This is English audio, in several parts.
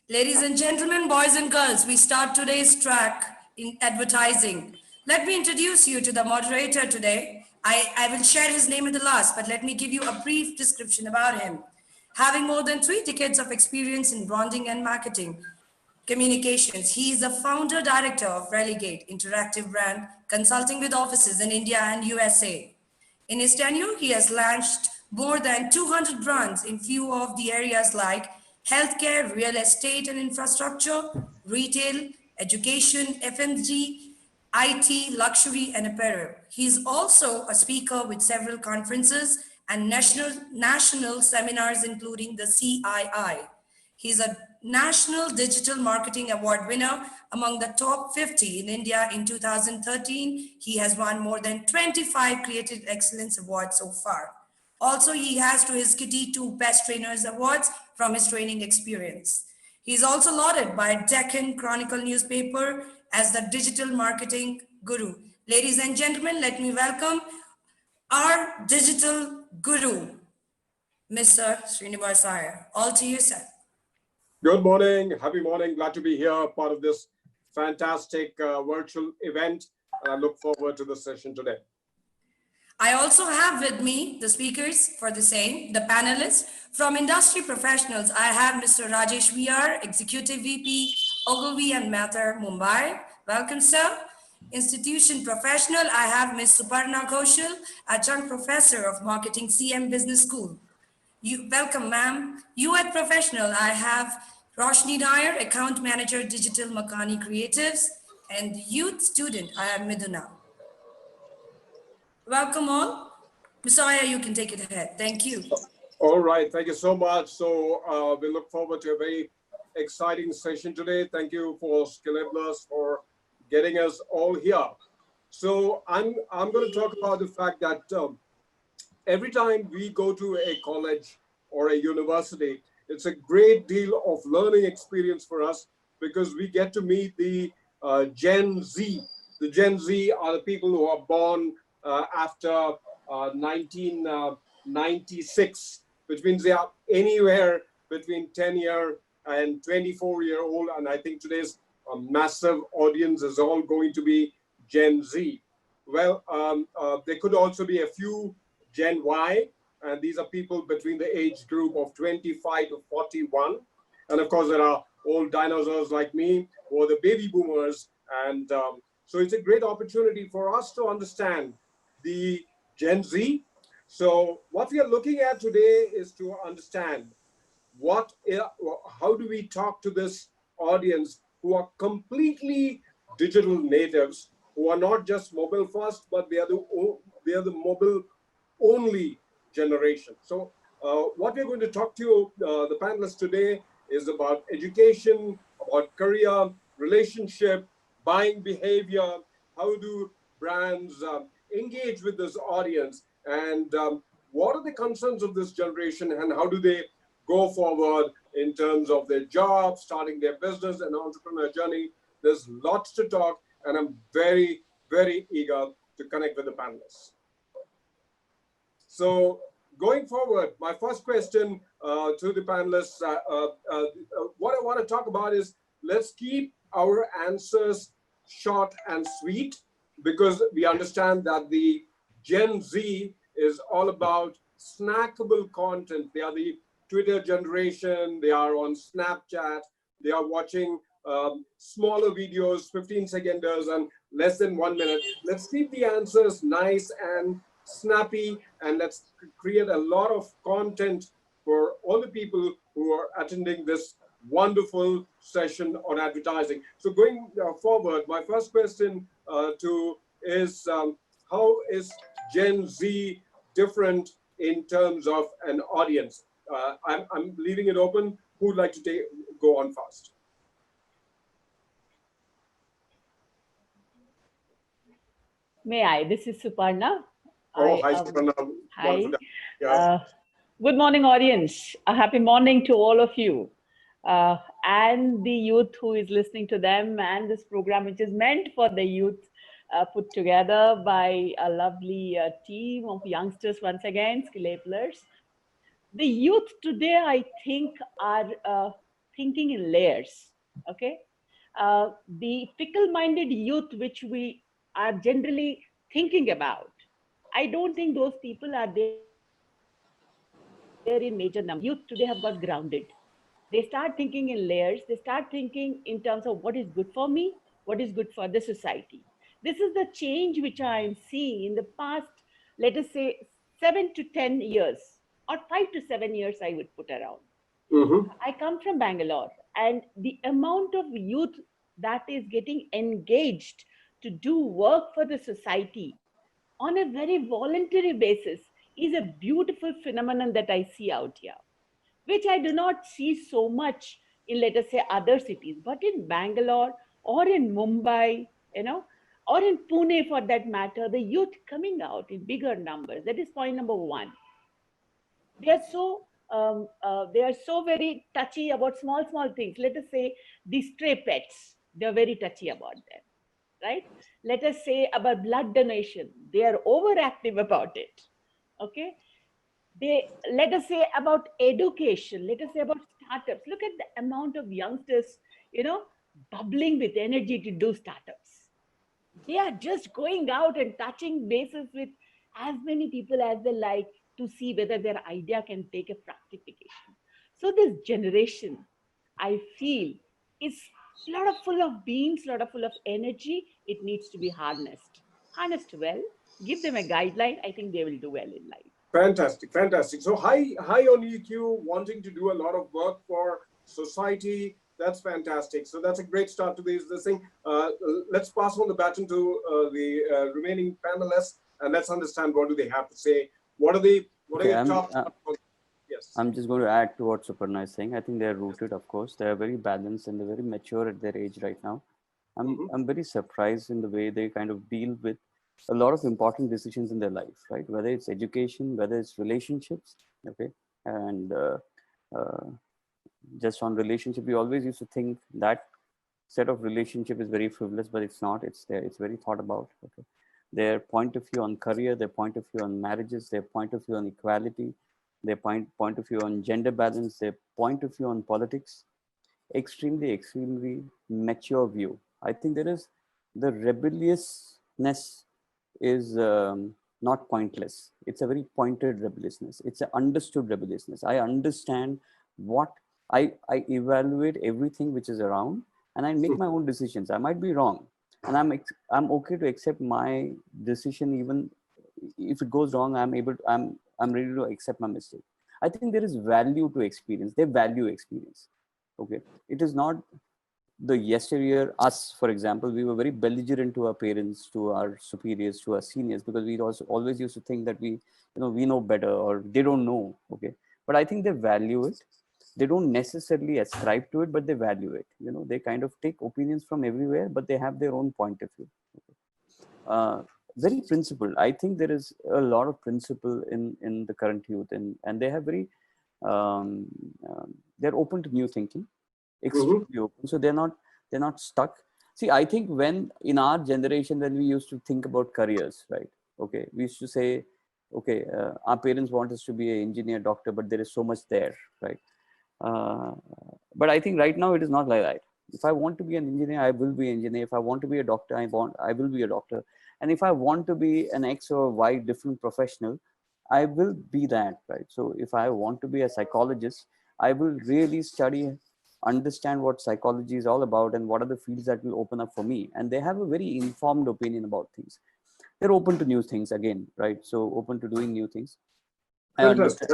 Ladies and gentlemen, boys and girls, we start today's track in advertising. Let me introduce you to the moderator today. I will share his name at the last, but let me give you a brief description about him. Having more than 3 decades of experience in branding and marketing communications, he is the founder director of Relegate Interactive Brand, consulting with offices in India and USA. In his tenure, he has launched more than 200 brands in few of the areas like healthcare, real estate and infrastructure, retail, education, FMG, IT, luxury, and apparel. He is also a speaker with several conferences and national seminars, including the CII. He's a National Digital Marketing Award winner among the top 50 in India in 2013. He has won more than 25 Creative Excellence Awards so far. Also, he has to his kitty 2 Best Trainers Awards from his training experience. He is also lauded by Deccan Chronicle newspaper as the digital marketing guru. Ladies and gentlemen, let me welcome our digital guru, Mr. Srinivas Iyer. All to you, sir. Good morning. Happy morning. Glad to be here, part of this fantastic virtual event. I look forward to the session today. I also have with me the speakers for the same, the panelists. From industry professionals, I have Mr. Rajesh VR, Executive VP, Ogilvy and Mather, Mumbai. Welcome, sir. Institution professional, I have Ms. Suparna Kaushal, Adjunct Professor of Marketing, CM Business School. Welcome, ma'am. UAT professional, I have Roshni Nair, Account Manager, Digital Makani Creatives, and youth student, I have Miduna. Welcome all. Mr. Iyer, you can take it ahead. Thank you. All right. Thank you so much. So we look forward to a very exciting session today. Thank you for Skilleblers for getting us all here. So I'm going to talk about the fact that every time we go to a college or a university, it's a great deal of learning experience for us because we get to meet the Gen Z. The Gen Z are the people who are born after 1996, which means they are anywhere between 10-year and 24-year-old. And I think today's massive audience is all going to be Gen Z. Well, there could also be a few Gen Y, and these are people between the age group of 25 to 41. And of course, there are old dinosaurs like me, or the baby boomers. And so it's a great opportunity for us to understand the Gen Z. So what we are looking at today is to understand how do we talk to this audience who are completely digital natives, who are not just mobile first, but they are the mobile only generation. So what we're going to talk to you, the panelists today, is about education, about career, relationship, buying behavior, how do brands engage with this audience, and what are the concerns of this generation, and how do they go forward in terms of their job, starting their business and entrepreneur journey. There's lots to talk, and I'm very, very eager to connect with the panelists. So going forward, my first question to the panelists, what I want to talk about is, let's keep our answers short and sweet, because we understand that the Gen Z is all about snackable content. They are the Twitter generation. They are on Snapchat. They are watching smaller videos, 15-seconders and less than 1 minute. Let's keep the answers nice and snappy, and let's create a lot of content for all the people who are attending this wonderful session on advertising. So going forward, my first question is how is Gen Z different in terms of an audience? I'm leaving it open. Who would like to go on first? May I? This is Suparna. Oh, hi, Suparna. Hi. Yeah. Good morning, audience. A happy morning to all of you. And the youth who is listening to them, and this program, which is meant for the youth, put together by a lovely team of youngsters, once again, Skilleblers. The youth today, I think, are thinking in layers. Okay, the fickle-minded youth, which we are generally thinking about, I don't think those people are there in major numbers. Youth today have got grounded. They start thinking in layers. They start thinking in terms of what is good for me, what is good for the society. This is the change which I am seeing in the past, let us say, 7 to 10 years, or 5 to 7 years, I would put around. Mm-hmm. I come from Bangalore, and the amount of youth that is getting engaged to do work for the society on a very voluntary basis is a beautiful phenomenon that I see out here, which I do not see so much in, let us say, other cities, but in Bangalore or in Mumbai, or in Pune for that matter, the youth coming out in bigger numbers. That is point number one. They are so very touchy about small things. Let us say the stray pets. They are very touchy about them, right? Let us say about blood donation. They are overactive about it. Okay, let us say about education, let us say about startups. Look at the amount of youngsters, bubbling with energy to do startups. They are just going out and touching bases with as many people as they like to see whether their idea can take a fructification. So this generation, I feel, is full of beings, full of energy. It needs to be harnessed well. Give them a guideline. I think they will do well in life. Fantastic, fantastic. So high on EQ, wanting to do a lot of work for society. That's fantastic. So that's a great start to this thing. Let's pass on the baton to the remaining panelists, and let's understand what do they have to say. What are the top? Yes. I'm just going to add to what Suparna is saying. I think they're rooted, of course. They're very balanced and they're very mature at their age right now. I'm very surprised in the way they kind of deal with a lot of important decisions in their life, right? Whether it's education, whether it's relationships, okay? And just on relationship, we always used to think that set of relationship is very frivolous, but it's not. It's there. It's very thought about, okay? Their point of view on career, their point of view on marriages, their point of view on equality, their point of view on gender balance, their point of view on politics, extremely mature view. I think there is the rebelliousness is not pointless. It's a very pointed rebelliousness. It's an understood rebelliousness. I understand what I evaluate everything which is around, and I make my own decisions. I might be wrong, and I'm okay to accept my decision even if it goes wrong. I'm ready to accept my mistake. I think there is value to experience. They value experience. Okay, it is not the yesteryear. Us, for example, we were very belligerent to our parents, to our superiors, to our seniors, because we also always used to think that we know better, or they don't know. Okay, but I think they value it. They don't necessarily ascribe to it, but they value it. They kind of take opinions from everywhere, but they have their own point of view. Okay. Very principled. I think there is a lot of principle in the current youth, and they have very they're open to new thinking, extremely open. So they're not stuck. See, I think when in our generation, when we used to think about careers, right? Okay, we used to say, okay, our parents want us to be an engineer, doctor, but there is so much there, right? But I think right now it is not like that. If I want to be an engineer, I will be an engineer. If I want to be a doctor, I will be a doctor. And if I want to be an X or Y different professional, I will be that, right? So if I want to be a psychologist, I will really study, understand what psychology is all about and what are the fields that will open up for me. And they have a very informed opinion about things. They're open to new things again, right? So open to doing new things. Fantastic.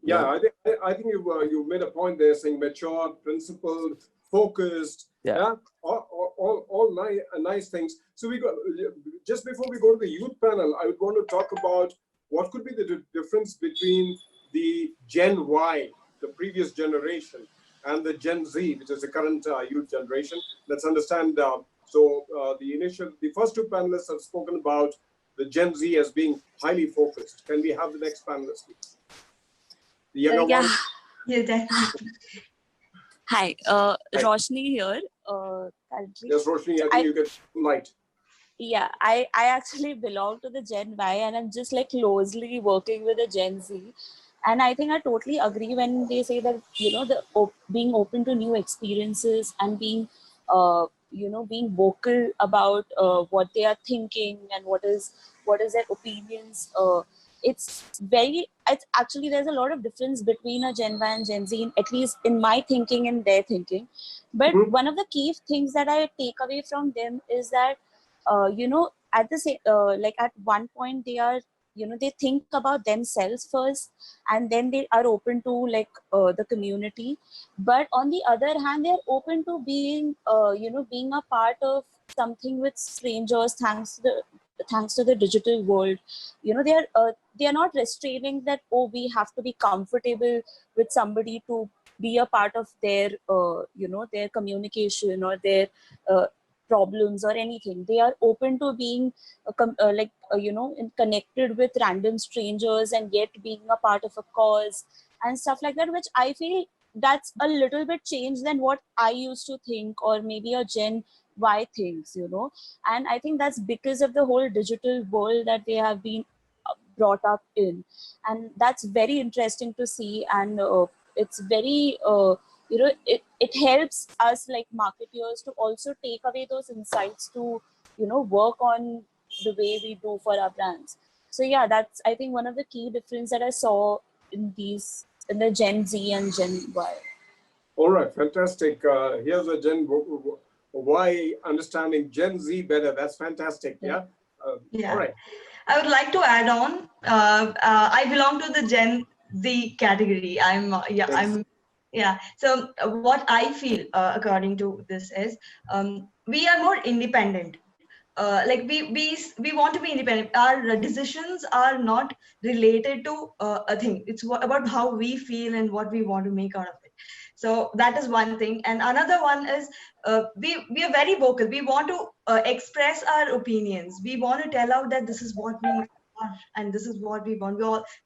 Yeah, I think you made a point there saying mature, principled, focused. Yeah, all nice things. So just before we go to the youth panel, I would want to talk about what could be the difference between the Gen Y, the previous generation, and the Gen Z, which is the current youth generation. Let's understand. The first two panelists have spoken about the Gen Z as being highly focused. Can we have the next panelist, please? The younger one? Yeah, definitely. Hi, Roshni here. Yes, Roshni, I think you get light. Yeah, I actually belong to the Gen Y, and I'm just like closely working with the Gen Z. And I think I totally agree when they say that, you know, being open to new experiences and being, you know, being vocal about what they are thinking and what is their opinions. It's actually, there's a lot of difference between a Gen Y and Gen Z, at least in my thinking and their thinking. But Mhm. one of the key things that I take away from them is that, you know, at the same, like at one point they are, you know, they think about themselves first, and then they are open to like the community. But on the other hand, they're open to being, you know, being a part of something with strangers, thanks to the digital world. You know, they are not restraining that, oh, we have to be comfortable with somebody to be a part of their, you know, their communication or their problems or anything. They are open to being you know, connected with random strangers and yet being a part of a cause and stuff like that, which I feel that's a little bit changed than what I used to think, or maybe a Gen Y thinks, you know. And I think that's because of the whole digital world that they have been brought up in. And that's very interesting to see. And it's very, you know, it helps us like marketeers to also take away those insights to, you know, work on the way we do for our brands. So yeah, that's, I think, one of the key difference that I saw in the Gen Z and Gen Y. All right, fantastic. Here's a Y understanding Gen Z better. That's fantastic. Yeah. All Yeah. right. I would like to add on. I belong to the Gen Z category. Yes. Yeah. So what I feel, according to this, is we are more independent. Like we want to be independent. Our decisions are not related to a thing. It's about how we feel and what we want to make out of it. So that is one thing. And another one is, we are very vocal. We want to express our opinions. We want to tell out that this is what we are and this is what we want.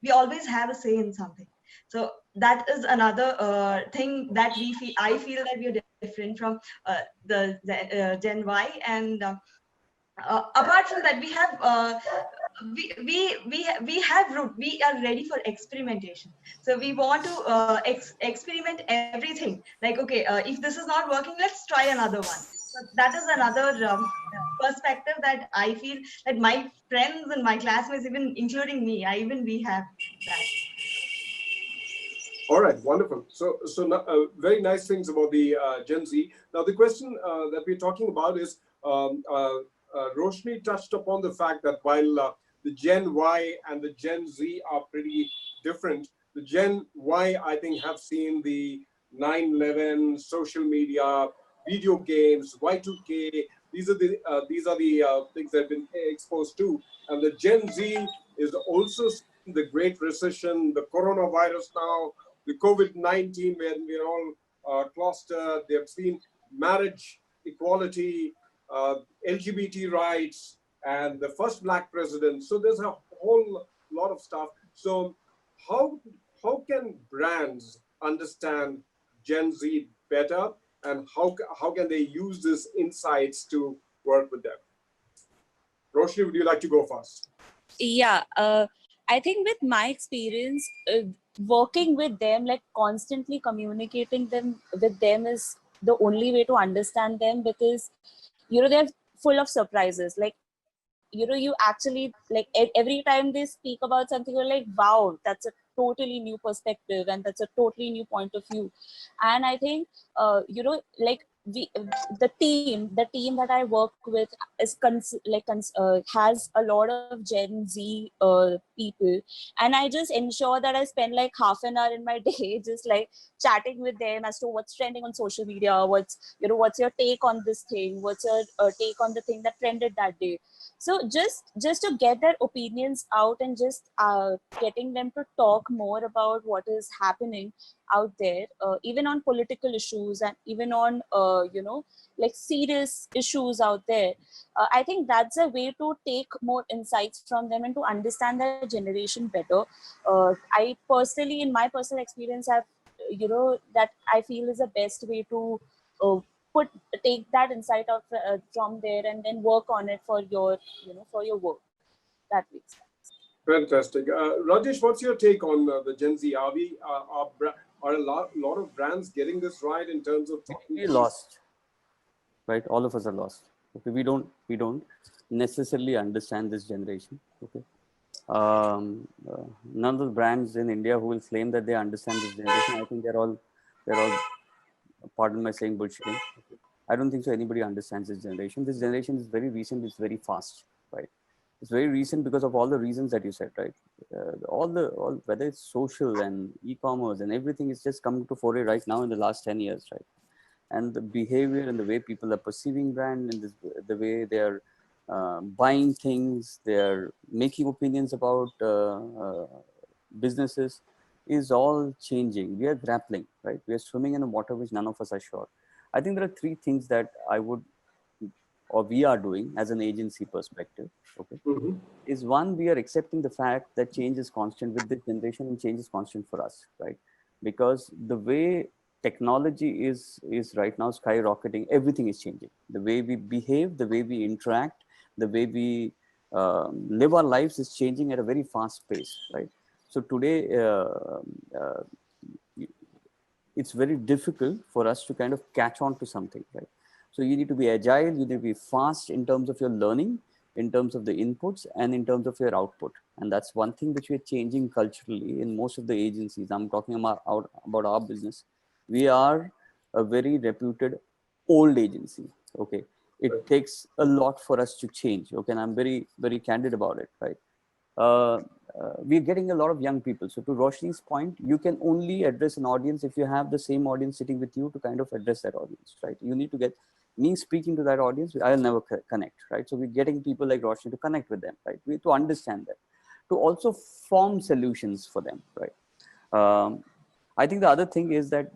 We always have a say in something. So that is another thing that I feel that we are different from the Gen Y. And apart from that, we have we have root. We are ready for experimentation. So we want to experiment everything. Like, okay, if this is not working, let's try another one. So that is another perspective that I feel that my friends and my classmates, even including me, we have that. All right, wonderful. Very nice things about the Gen Z. Now, the question that we're talking about is, Roshni touched upon the fact that while the Gen Y and the Gen Z are pretty different, the Gen Y, I think, have seen the 9/11, social media, video games, Y2K. These are the things they've been exposed to, and the Gen Z is also seeing the Great Recession, the coronavirus now, the COVID-19, when we're all clustered. They've seen marriage equality, LGBT rights, and the first Black president. So there's a whole lot of stuff. So how can brands understand Gen Z better, and how can they use these insights to work with them? Roshni, would you like to go first? Yeah, I think with my experience, working with them, like constantly communicating with them is the only way to understand them, because, you know, they're full of surprises. Like, you know, you actually, like, every time they speak about something, you're like, wow, that's a totally new perspective and that's a totally new point of view. And I think, you know, like, the team that I work with is has a lot of Gen Z people, and I just ensure that I spend like half an hour in my day just like chatting with them as to what's trending on social media, what's your take on this thing, what's your take on the thing that trended that day. So just to get their opinions out, and just getting them to talk more about what is happening out there, even on political issues and even on you know, like serious issues out there. I think that's a way to take more insights from them and to understand their generation better. I personally, in my personal experience, have, you know, that I feel is the best way to uh, take that insight out from there and then work on it for your, you know, for your work. That makes sense. Fantastic. Rajesh, what's your take on the Gen Z? Are a lot of brands getting this right in terms of talking We're to lost, right? All of us are lost. Okay, we don't necessarily understand this generation. Okay, none of the brands in India who will claim that they understand this generation, I think they're all, pardon my saying, bullshitting. I don't think so anybody understands this generation. This generation is very recent, it's very fast, right? It's very recent because of all the reasons that you said, right? All whether it's social and e-commerce and everything is just coming to foray right now in the last 10 years, right? And the behavior and the way people are perceiving brand and the way they're buying things, they're making opinions about businesses is all changing. We are grappling, right? We are swimming in a water which none of us are sure. I think there are three things that we are doing as an agency perspective, okay? Mm-hmm. Is one, we are accepting the fact that change is constant with this generation and change is constant for us, right? Because the way technology is right now skyrocketing, everything is changing. The way we behave, the way we interact, the way we live our lives is changing at a very fast pace, right? So today, it's very difficult for us to kind of catch on to something, right? So you need to be agile, you need to be fast in terms of your learning, in terms of the inputs and in terms of your output. And that's one thing which we're changing culturally in most of the agencies. I'm talking about our business. We are a very reputed old agency, okay? It takes a lot for us to change, okay? And I'm very, very candid about it, right? We're getting a lot of young people. So to Roshni's point, you can only address an audience if you have the same audience sitting with you to kind of address that audience, right? You need to get me speaking to that audience. I'll never connect, right? So we're getting people like Roshni to connect with them, right? We have to understand them, to also form solutions for them, right? I think the other thing is that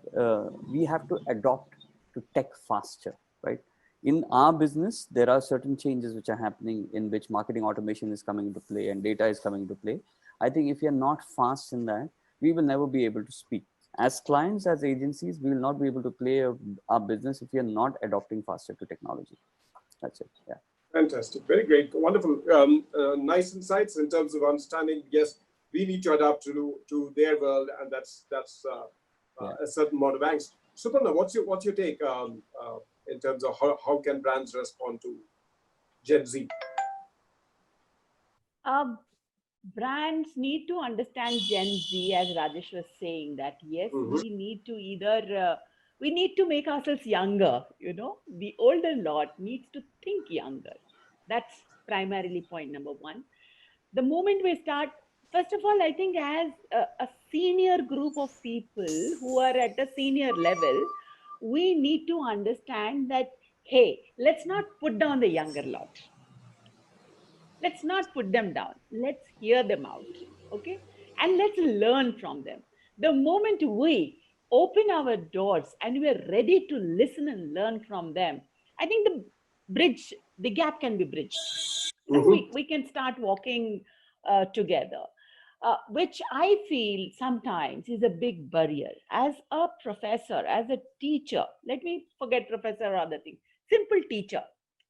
we have to adopt to tech faster, right? In our business, there are certain changes which are happening in which marketing automation is coming into play and data is coming into play. I think if you're not fast in that, we will never be able to speak. As clients, as agencies, we will not be able to play our business if we are not adopting faster to technology. That's it. Yeah. Fantastic. Very great. Wonderful. Nice insights in terms of understanding. Yes, we need to adapt to their world, and that's a certain amount of angst. Suparna, what's your take in terms of how can brands respond to Gen Z? Brands need to understand Gen Z, as Rajesh was saying, that yes, we need to we need to make ourselves younger, you know, the older lot needs to think younger. That's primarily point number one. The moment we start, first of all, I think as a senior group of people who are at a senior level, we need to understand that, hey, let's not put down the younger lot. Let's not put them down. Let's hear them out. Okay. And let's learn from them. The moment we open our doors and we're ready to listen and learn from them, I think the gap can be bridged. You know, we can start walking together, which I feel sometimes is a big barrier. As a professor, as a teacher, let me forget professor or other things. Simple teacher.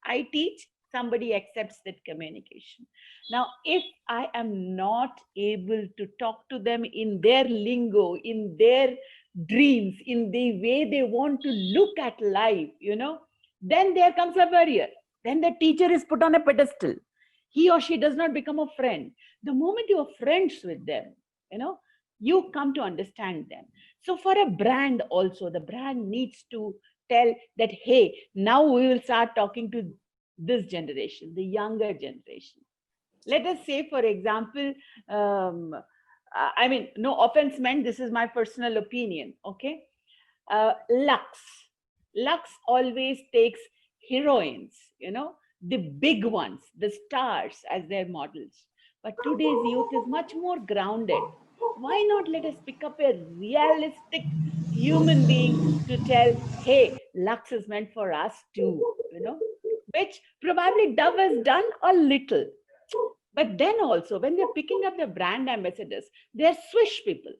I teach, somebody accepts that communication. Now, if I am not able to talk to them in their lingo, in their dreams, in the way they want to look at life, you know, then there comes a barrier. Then the teacher is put on a pedestal. He or she does not become a friend. The moment you are friends with them, you know, you come to understand them. So for a brand also, the brand needs to tell that, hey, now we will start talking to this generation, the younger generation. Let us say, for example, I mean, no offense meant, this is my personal opinion, okay? Lux always takes heroines, you know, the big ones, the stars as their models. But today's youth is much more grounded. Why not let us pick up a realistic human being to tell, hey, Lux is meant for us too, you know, which probably Dove has done a little. But then also, when they're picking up the brand ambassadors, they're Swish people.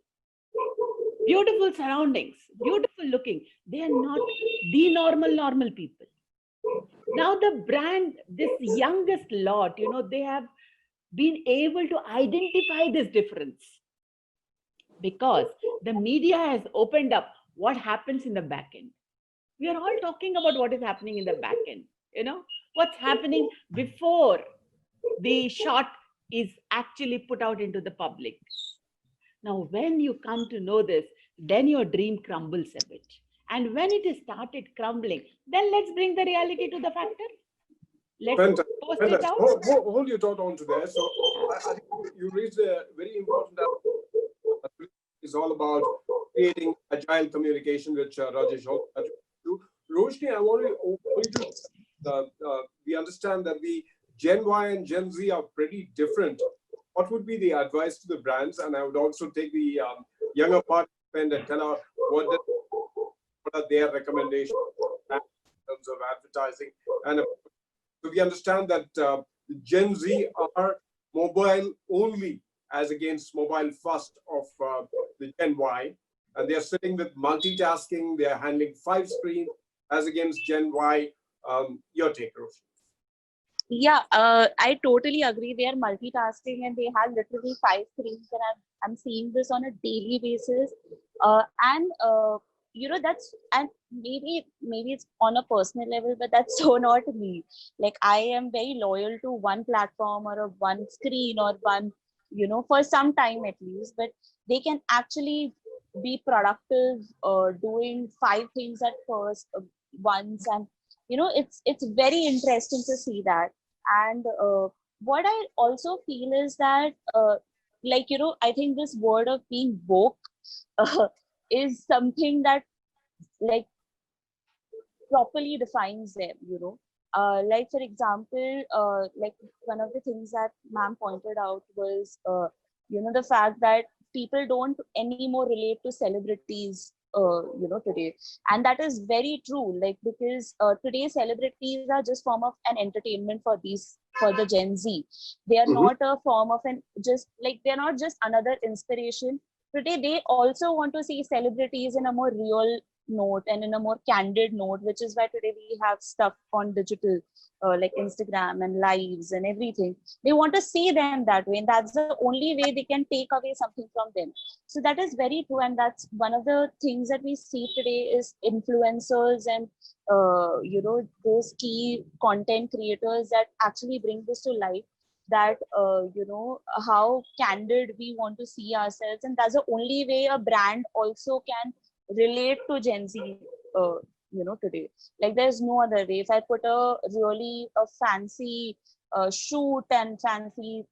Beautiful surroundings, beautiful looking. They are not the normal people. Now the brand, this youngest lot, you know, they have been able to identify this difference, because the media has opened up what happens in the back end. We are all talking about what is happening in the back end, what's happening before the shot is actually put out into the public. Now, when you come to know this, then your dream crumbles a bit. And when it has started crumbling, then let's bring the reality to the factor. Let's Fantastic. post it out. Hold your thought on to there. So I think you raised a very important aspect. It's all about creating agile communication, which Rajesh also touched on. Roshni, I want you to, we understand that the Gen Y and Gen Z are pretty different. What would be the advice to the brands? And I would also take the younger participant and kind of what are their recommendations in terms of advertising. And so we understand that the Gen Z are mobile only as against mobile first of the Gen Y. And they're sitting with multitasking. They're handling 5 screens as against Gen Y. Your take, Roshni. Yeah, I totally agree. They are multitasking and they have literally 5 screens, and I'm seeing this on a daily basis. That's, and maybe it's on a personal level, but that's so not me. Like, I am very loyal to one platform or a one screen or one, for some time at least. But they can actually be productive, doing 5 things at first once, and it's very interesting to see that. And what I also feel is that I think this word of being woke is something that like properly defines them. Like, for example, like one of the things that ma'am pointed out was the fact that people don't anymore relate to celebrities today, and that is very true, like, because today celebrities are just form of an entertainment for the Gen Z. They are not a form of they're not just another inspiration. Today they also want to see celebrities in a more real note and in a more candid note, which is why today we have stuff on digital, like Instagram and lives and everything. They want to see them that way, and that's the only way they can take away something from them. So that is very true, and that's one of the things that we see today is influencers and those key content creators that actually bring this to life, that how candid we want to see ourselves, and that's the only way a brand also can relate to Gen Z today. Like, there's no other way. If I put a fancy shoot and fancy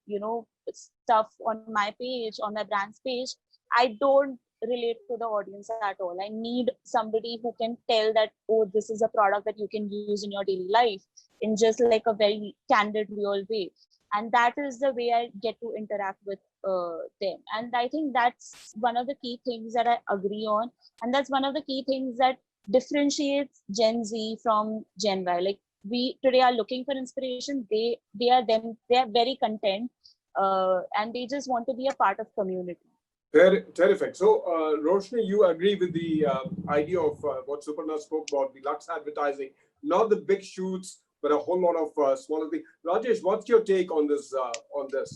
stuff on my page, on my brand's page, I don't relate to the audience at all. I need somebody who can tell that, oh, this is a product that you can use in your daily life in just like a very candid, real way. And that is the way I get to interact with them. And I think that's one of the key things that I agree on. And that's one of the key things that differentiates Gen Z from Gen Y. Like, we today are looking for inspiration. They are very content, and they just want to be a part of community. Terrific. So, Roshni, you agree with the idea of what Suparna spoke about, the Lux advertising, not the big shoots, but a whole lot of smaller things. Rajesh, what's your take on this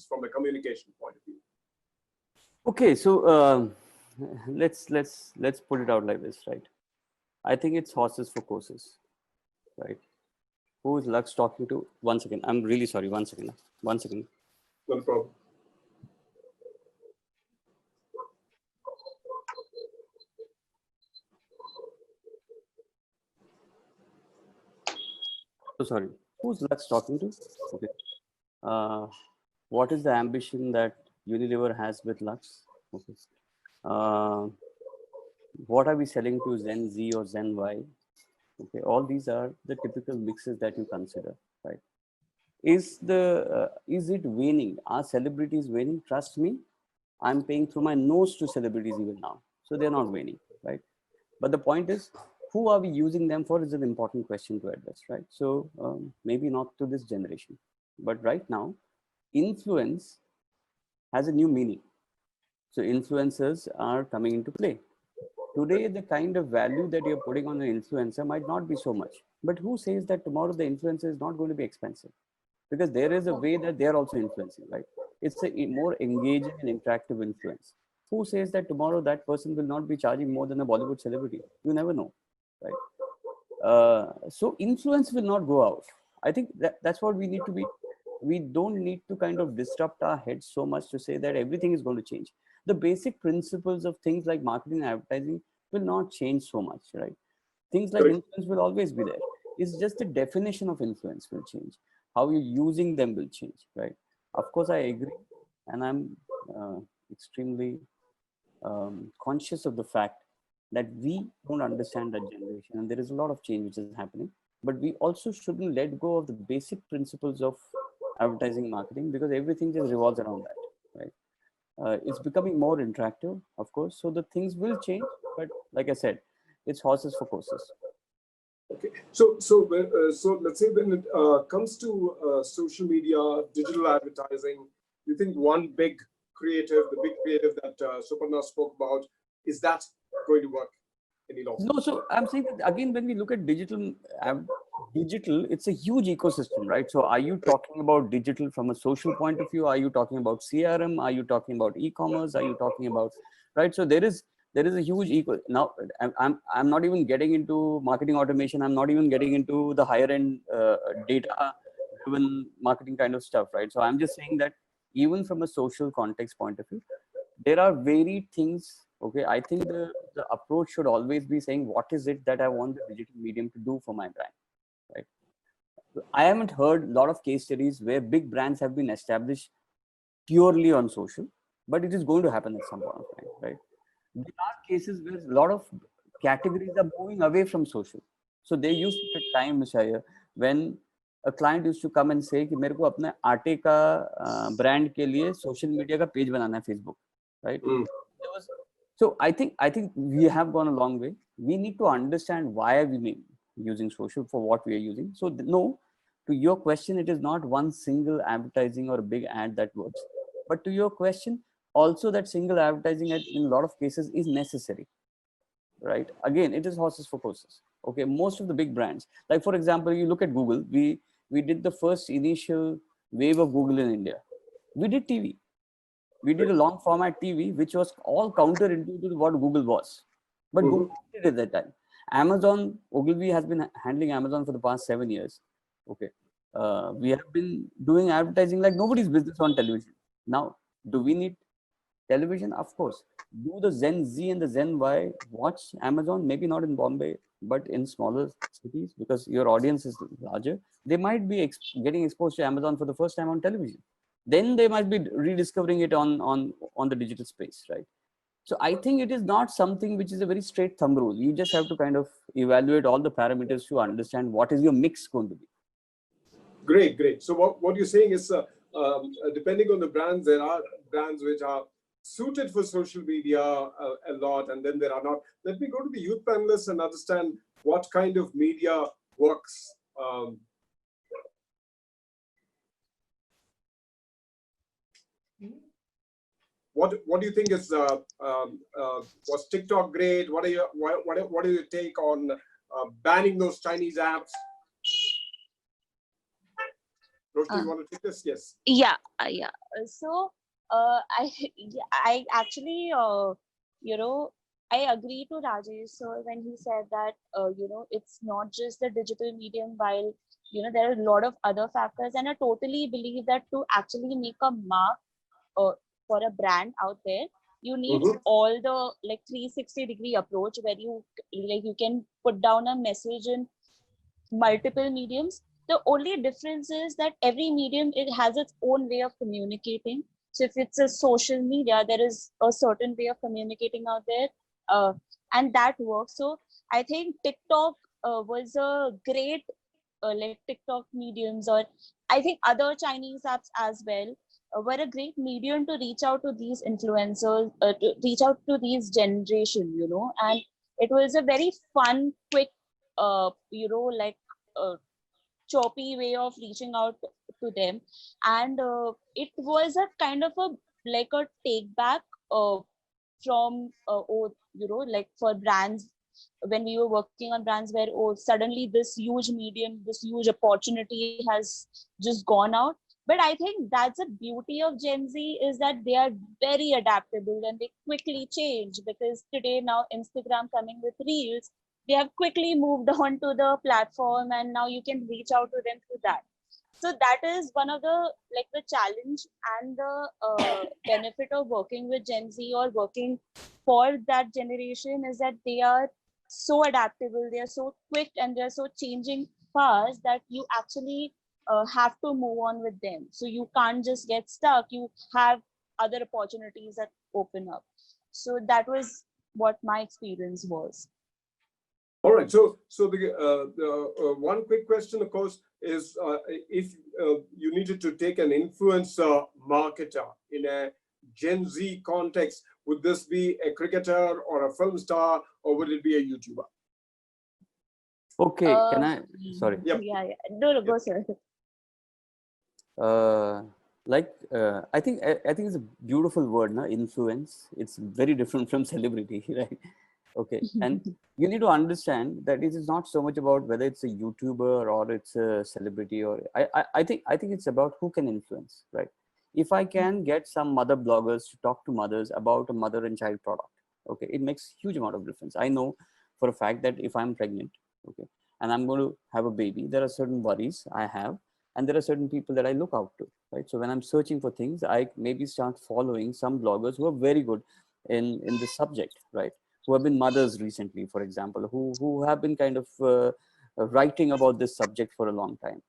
from a communication point of view? Okay, so let's put it out like this, right? I think it's horses for courses, right? Who is Lux talking to? One second. I'm really sorry. One second. No problem. So sorry. Who's Lux talking to? Okay. What is the ambition that Unilever has with Lux? Okay. What are we selling to Gen Z or Gen Y? Okay. All these are the typical mixes that you consider, right? Is it waning? Are celebrities waning? Trust me, I'm paying through my nose to celebrities even now. So they're not waning, right? But the point is, who are we using them for is an important question to address, right? So maybe not to this generation, but right now, influence has a new meaning. So influencers are coming into play. Today, the kind of value that you're putting on an influencer might not be so much, but who says that tomorrow the influencer is not going to be expensive? because there is a way that they are also influencing, right? It's a more engaging and interactive influence. Who says that tomorrow that person will not be charging more than a Bollywood celebrity? You never know, right? So influence will not go out. I think that's what we need to be. We don't need to kind of disrupt our heads so much to say that everything is going to change. The basic principles of things like marketing and advertising will not change so much, right? Things like Correct. influence will always be there. It's just the definition of influence will change. How you're using them will change, right? Of course, I agree, and I'm extremely conscious of the fact that we don't understand that generation, and there is a lot of change which is happening. But we also shouldn't let go of the basic principles of advertising marketing, because everything just revolves around that, right? It's becoming more interactive, of course, so the things will change. But like I said, it's horses for courses. Okay, so let's say when it comes to social media, digital advertising, you think one big creative, the big creative that Suparna spoke about, is that going to work any longer? No, so I'm saying that again, when we look at digital, it's a huge ecosystem, right? So are you talking about digital from a social point of view? Are you talking about CRM? Are you talking about e-commerce? Are you talking about, right? So there is a huge now. I'm not even getting into marketing automation. I'm not even getting into the higher end data driven marketing kind of stuff, right? So I'm just saying that even from a social context point of view, there are varied things. Okay, I think the approach should always be saying, what is it that I want the digital medium to do for my brand, right? I haven't heard a lot of case studies where big brands have been established purely on social, but it is going to happen at some point of time, right? There are cases where a lot of categories are moving away from social. So there used to be a time, Mr. Iyer, when a client used to come and say कि मेरे को अपने आटे का brand के लिए social media का page बनाना है Facebook, right? There was, so I think we have gone a long way. We need to understand why are we using social for what we are using. So no, to your question, it is not one single advertising or a big ad that works. But to your question, also that single advertising in a lot of cases is necessary, right? Again, it is horses for courses. Okay, most of the big brands, like for example, you look at Google. We did the first initial wave of Google in India. We did TV. We did a long format TV, which was all counterintuitive to what Google was. But Google did it at that time. Amazon, Ogilvy has been handling Amazon for the past 7 years. Okay. We have been doing advertising like nobody's business on television. Now, do we need television? Of course. Do the Gen Z and the Gen Y watch Amazon? Maybe not in Bombay, but in smaller cities, because your audience is larger. They might be getting exposed to Amazon for the first time on television. Then they might be rediscovering it on the digital space, right? So I think it is not something which is a very straight thumb rule. You just have to kind of evaluate all the parameters to understand what is your mix going to be. Great, great. So what you're saying is, depending on the brands, there are brands which are suited for social media a lot, and then there are not. Let me go to the youth panelists and understand what kind of media works. What do you think is was TikTok great? What are your take on banning those Chinese apps? Roshni, you want to take this? Yes. Yeah. So I actually I agree to Rajesh sir when he said that it's not just the digital medium, while there are a lot of other factors, and I totally believe that to actually make a mark for a brand out there, you need all the 360-degree approach where you can put down a message in multiple mediums. The only difference is that every medium, it has its own way of communicating. So if it's a social media, there is a certain way of communicating out there, and that works. So I think TikTok was a great TikTok mediums, or I think other Chinese apps as well, were a great medium to reach out to these influencers, to reach out to these generation, and it was a very fun, quick, choppy way of reaching out to them. And it was a kind of a take back from for brands when we were working on brands where, oh, suddenly this huge medium, this huge opportunity has just gone out. But I think that's the beauty of Gen Z, is that they are very adaptable and they quickly change, because today now Instagram coming with reels, they have quickly moved on to the platform, and now you can reach out to them through that. So that is one of the, like, the challenge and the benefit of working with Gen Z or working for that generation, is that they are so adaptable, they are so quick, and they're so changing fast that you actually have to move on with them. So you can't just get stuck, you have other opportunities that open up. So that was what my experience was. All right. So the one quick question, of course, is if you needed to take an influencer marketer in a Gen Z context, would this be a cricketer or a film star, or would it be a YouTuber? Okay, can I? Sorry. Yep. Yeah. No, go, sir. I think it's a beautiful word, na? Influence. It's very different from celebrity, right? Okay, and you need to understand that it is not so much about whether it's a YouTuber or it's a celebrity, or I think it's about who can influence, right? If I can get some mother bloggers to talk to mothers about a mother and child product, okay, it makes huge amount of difference. I know for a fact that if I'm pregnant, okay, and I'm going to have a baby, there are certain worries I have, and there are certain people that I look out to, right? So when I'm searching for things, I maybe start following some bloggers who are very good in this subject, right? Who have been mothers recently, for example, who have been kind of writing about this subject for a long time.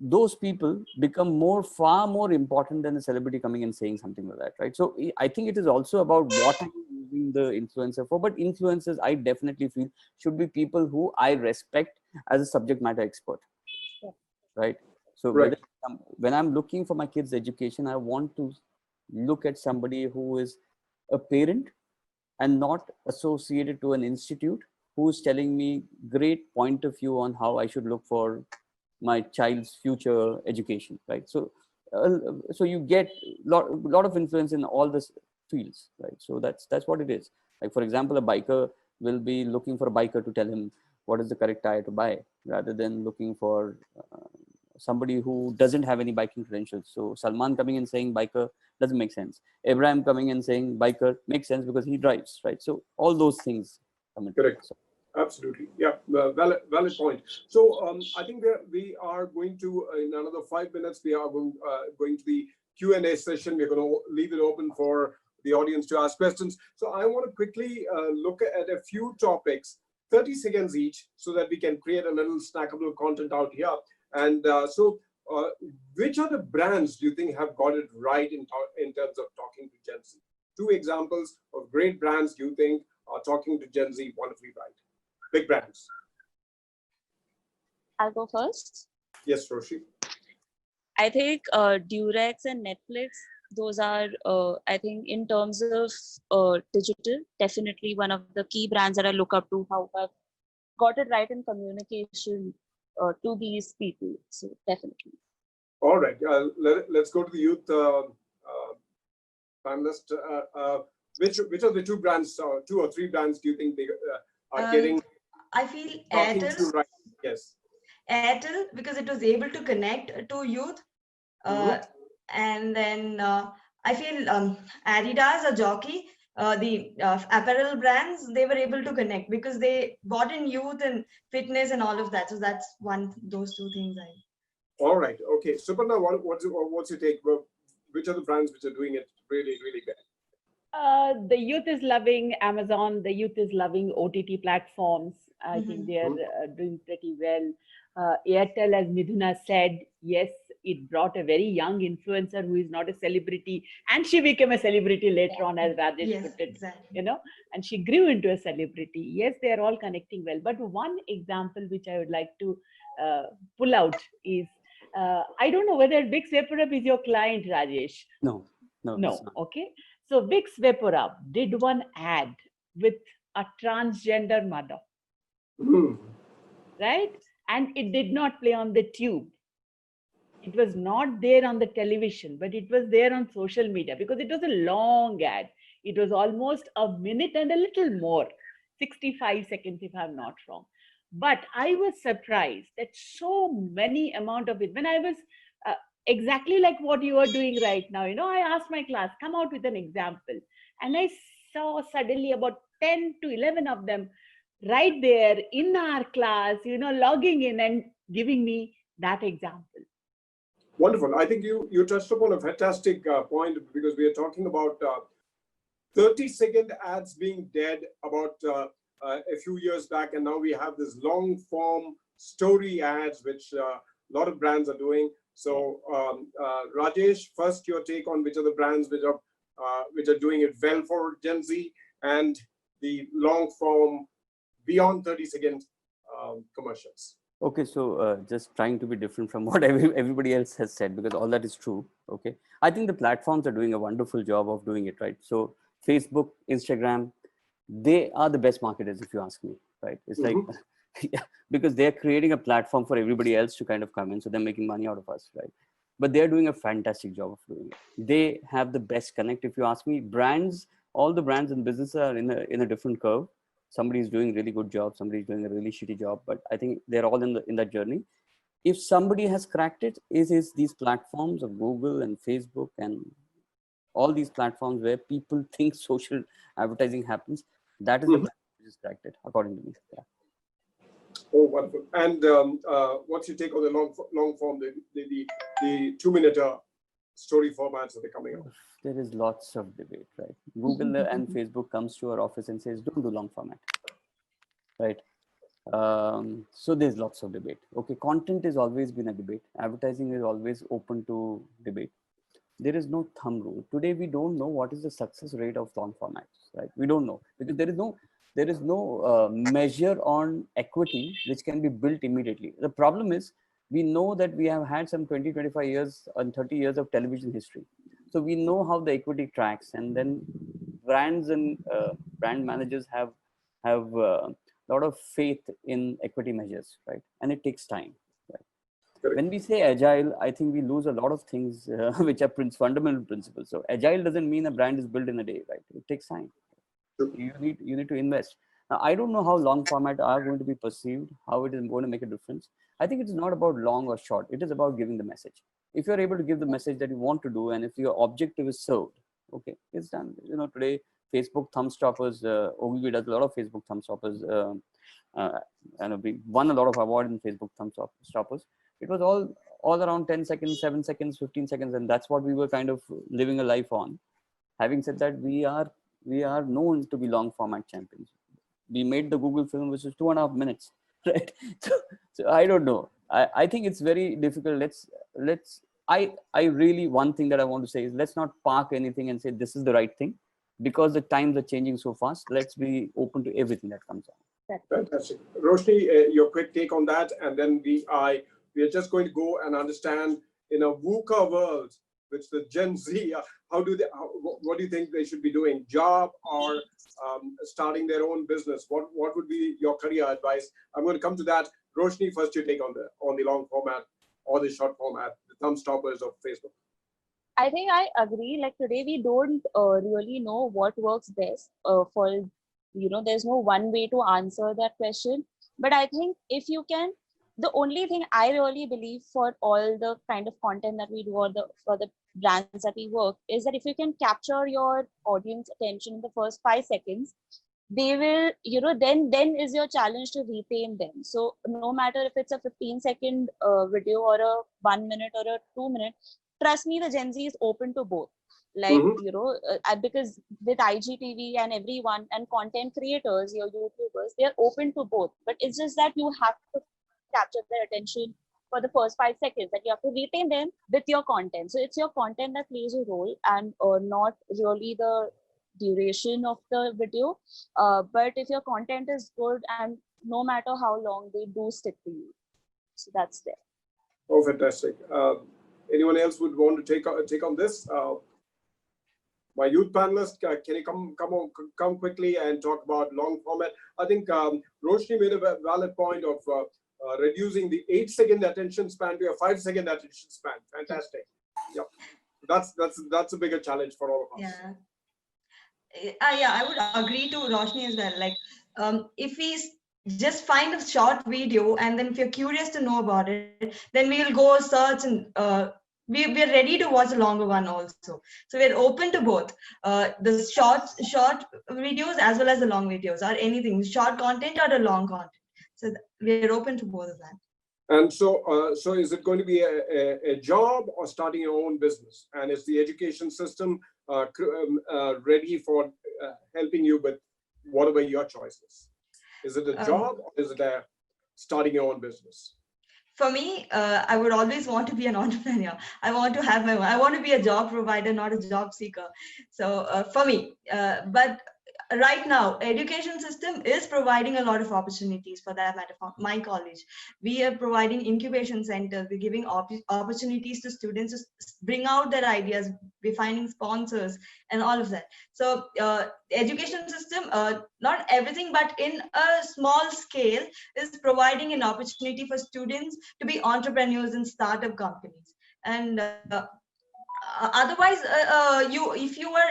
Those people become far more important than the celebrity coming and saying something like that, right? So I think it is also about what I'm using the influencer for. But influencers, I definitely feel, should be people who I respect as a subject matter expert, right? So Right. when I'm looking for my kids' education, I want to look at somebody who is a parent and not associated to an institute, who's telling me great point of view on how I should look for my child's future education, right? So so you get lot of influence in all this fields, right? So that's what it is. Like, for example, a biker will be looking for a biker to tell him what is the correct tire to buy, rather than looking for somebody who doesn't have any biking credentials. So Salman coming and saying biker doesn't make sense. Abraham coming and saying biker makes sense because he drives, right? So all those things come into Correct. play. So, Absolutely. Yeah, valid point. So I think we are going to, in another 5 minutes, we are going to the Q&A session. We're going to leave it open for the audience to ask questions. So I want to quickly look at a few topics, 30 seconds each, so that we can create a little snackable content out here. And which are the brands do you think have got it right in terms of talking to Gen Z? 2 examples of great brands you think are talking to Gen Z wonderfully right. Big brands. I'll go first. Yes, Roshi. I think Durex and Netflix, those are, I think, in terms of digital, definitely one of the key brands that I look up to, how have got it right in communication to these people. So definitely. All right. Let's go to the youth panelist. Which of the 2 brands, 2 or 3 brands, do you think they are getting? I feel talking Airtel. to right? Yes. Airtel, because it was able to connect to youth. And then I feel Adidas or Jockey, the apparel brands, they were able to connect because they bought in youth and fitness and all of that. So that's those 2 things All right. Okay. Suparna, what's your take? Which are the brands which are doing it really, really good? The youth is loving Amazon. The youth is loving OTT platforms. I think they are doing pretty well. Airtel, as Midhuna said, yes, it brought a very young influencer who is not a celebrity, and she became a celebrity later on, as Rajesh put it. Exactly. You know, and she grew into a celebrity. Yes, they are all connecting well. But one example which I would like to pull out is, I don't know whether Vicks VapoRub is your client, Rajesh. No. Okay. So Vicks VapoRub did one ad with a transgender mother, right? And it did not play on the tube. It was not there on the television, but it was there on social media because it was a long ad. It was almost a minute and a little more. 65 seconds, if I'm not wrong. But I was surprised that so many amount of it, when I was exactly like what you are doing right now, I asked my class, come out with an example. And I saw suddenly about 10 to 11 of them right there in our class, logging in and giving me that example. Wonderful. I think you touched upon a fantastic point, because we are talking about 30-second ads being dead about a few years back, and now we have this long form story ads, which a lot of brands are doing. So Rajesh, first your take on which are the brands which are doing it well for Gen Z, and the long form beyond 30-second commercials. Okay, so just trying to be different from what everybody else has said, because all that is true. Okay, I think the platforms are doing a wonderful job of doing it, right? So Facebook, Instagram, they are the best marketers, if you ask me, right? It's like, yeah, because they're creating a platform for everybody else to kind of come in, so they're making money out of us, right? But they're doing a fantastic job of doing it. They have the best connect, if you ask me. Brands, all the brands and businesses are in a different curve. Somebody's doing a really good job, somebody's doing a really shitty job, but I think they're all in that journey. If somebody has cracked it, is these platforms of Google and Facebook and all these platforms where people think social advertising happens. That is the platform which has cracked it, according to me. Yeah. Oh, wonderful. And what's your take on the long form, the 2-minute story formats that are coming out? There is lots of debate, right? Google and Facebook comes to our office and says, don't do long format, right? So there's lots of debate. Okay, content has always been a debate. Advertising is always open to debate. There is no thumb rule. Today, we don't know what is the success rate of long formats, right? We don't know, because there is no measure on equity which can be built immediately. The problem is, we know that we have had some 20, 25 years and 30 years of television history. So we know how the equity tracks, and then brands and brand managers have a lot of faith in equity measures, right? And it takes time. Right? When we say agile, I think we lose a lot of things which are fundamental principles. So agile doesn't mean a brand is built in a day, right? It takes time. You need to invest. Now, I don't know how long format are going to be perceived, how it is going to make a difference. I think it's not about long or short. It is about giving the message. If you're able to give the message that you want to do, and if your objective is served, okay, it's done. Today, Facebook thumb stoppers, Ogilvy does a lot of Facebook thumb stoppers, and we won a lot of awards in Facebook thumb stoppers. It was all around 10 seconds, 7 seconds, 15 seconds, and that's what we were kind of living a life on. Having said that, we are known to be long format champions. We made the Google film, which is 2.5 minutes, right? So I don't know. I think it's very difficult. I really, one thing that I want to say is, let's not park anything and say this is the right thing, because the times are changing so fast. Let's be open to everything that comes out. Fantastic. Roshni, your quick take on that, and then we are just going to go and understand, in a VUCA world, which the Gen Z, what do you think they should be doing? Job or starting their own business? What would be your career advice? I'm going to come to that. Roshni, first your take on the long format or the short format, the thumb stoppers of Facebook. I think I agree. Like today, we don't really know what works best for, there's no one way to answer that question. But I think if you can, the only thing I really believe for all the kind of content that we do, or for the brands that we work, is that if you can capture your audience attention in the first 5 seconds, they will, then is your challenge to retain them. So no matter if it's a 15-second video or a 1 minute or a 2 minute, trust me, the Gen Z is open to both. Like, because with IGTV and everyone and content creators, your YouTubers, they're open to both. But it's just that you have to capture their attention for the first 5 seconds, that you have to retain them with your content. So it's your content that plays a role, and not really the duration of the video. But if your content is good, and no matter how long, they do stick to you. So that's there. Oh, fantastic. Anyone else would want to take on this? My youth panelists, can you come quickly and talk about long format? I think Roshni made a valid point of reducing the 8-second attention span to a 5-second attention span. Fantastic. Yep. That's a bigger challenge for all of us. Yeah, I would agree to Roshni as well. Like, if we just find a short video, and then if you're curious to know about it, then we'll go search, and we're ready to watch a longer one also. So we're open to both the short videos as well as the long videos, or anything, short content or the long content. So we're open to both of that. And so is it going to be a job or starting your own business? And is the education system ready for helping you with whatever your choice is? Is it a job or is it a starting your own business? For me, I would always want to be an entrepreneur. I want to have my own. I want to be a job provider, not a job seeker. So for me, but right now, education system is providing a lot of opportunities. For that matter, for my college, we are providing incubation centers. We're giving opportunities to students to bring out their ideas. We're finding sponsors and all of that. So education system, not everything, but in a small scale, is providing an opportunity for students to be entrepreneurs in startup companies. And otherwise,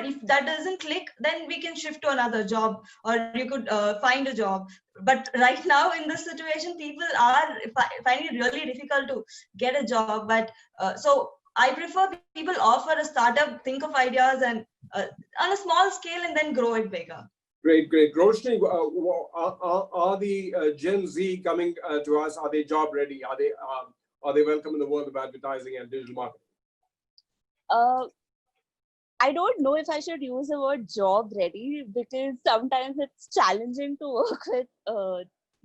if that doesn't click, then we can shift to another job, or you could find a job. But right now in this situation, people are finding it really difficult to get a job. But so I prefer people offer a startup, think of ideas, and on a small scale, and then grow it bigger. Great, great. Roshni, are the Gen Z coming to us? Are they job ready? Are they welcome in the world of advertising and digital marketing? I don't know if I should use the word job ready, because sometimes it's challenging to work with,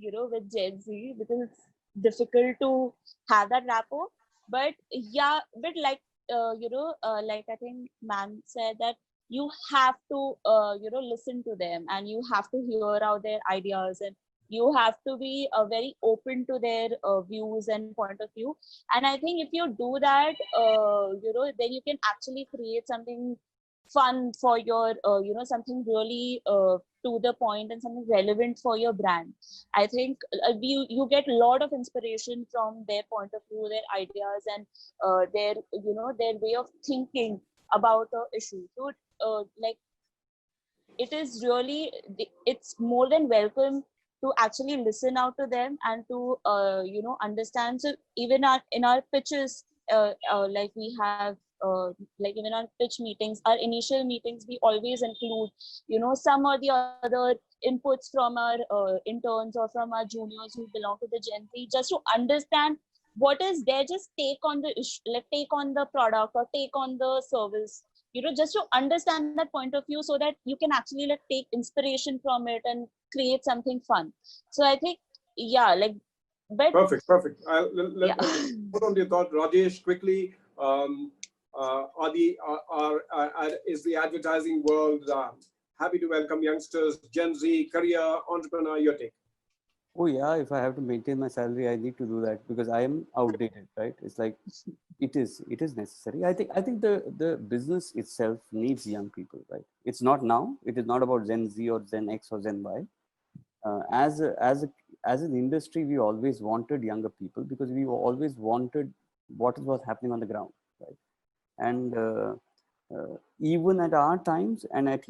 with Gen Z, because it's difficult to have that rapport. But yeah, but like, like I think ma'am said, that you have to, listen to them, and you have to hear out their ideas, and you have to be very open to their views and point of view. And I think if you do that, then you can actually create something fun for your, something really to the point, and something relevant for your brand. I think you get a lot of inspiration from their point of view, their ideas, and their, their way of thinking about the issue. So like, it is really, it's more than welcome to actually listen out to them, and to understand. So even in our pitches, like we have like even our pitch meetings, our initial meetings, we always include some or the other inputs from our interns, or from our juniors who belong to the Gen Z, just to understand what is their just take on the issue, like take on the product, or take on the service, just to understand that point of view, so that you can actually like take inspiration from it and create something fun. So I think, yeah, like, but Perfect. Let put on your thought, Rajesh, quickly. Is the advertising world happy to welcome youngsters, Gen Z, career, entrepreneur? Your take. Oh yeah, if I have to maintain my salary, I need to do that, because I am outdated, right? It's like, it is necessary. I think the business itself needs young people, right? It's not now. It is not about Gen Z or Gen X or Gen Y. As an industry, we always wanted younger people, because we always wanted what was happening on the ground, right? And even at our times, and at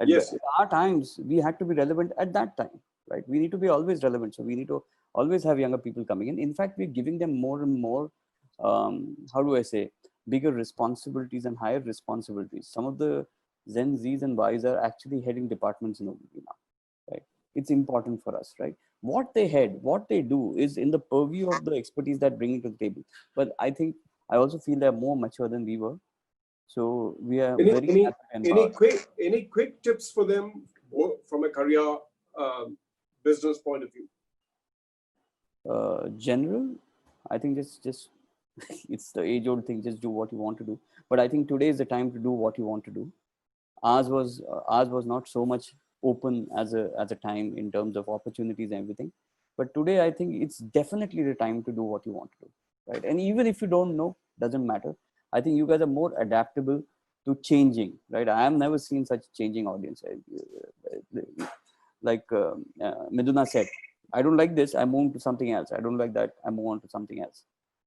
Yes. at our times, we had to be relevant at that time, right? We need to be always relevant, so we need to always have younger people coming in. In fact, we're giving them more and more, how do I say, bigger responsibilities and higher responsibilities. Some of the Gen Zs and Ys are actually heading departments in OBB now, right? It's important for us, right? What they head, what they do is in the purview of the expertise that bring it to the table. But I think, I also feel they're more mature than we were. So we are very happy and empowered. Any quick tips for them from a career business point of view? General, I think just it's the age-old thing, just do what you want to do. But I think today is the time to do what you want to do. Ours was not so much open as a time in terms of opportunities and everything. But today, I think it's definitely the time to do what you want to do, right? And even if you don't know, doesn't matter. I think you guys are more adaptable to changing, right? I have never seen such changing audience. Like Miduna said, I don't like this, I move to something else. I don't like that, I move on to something else.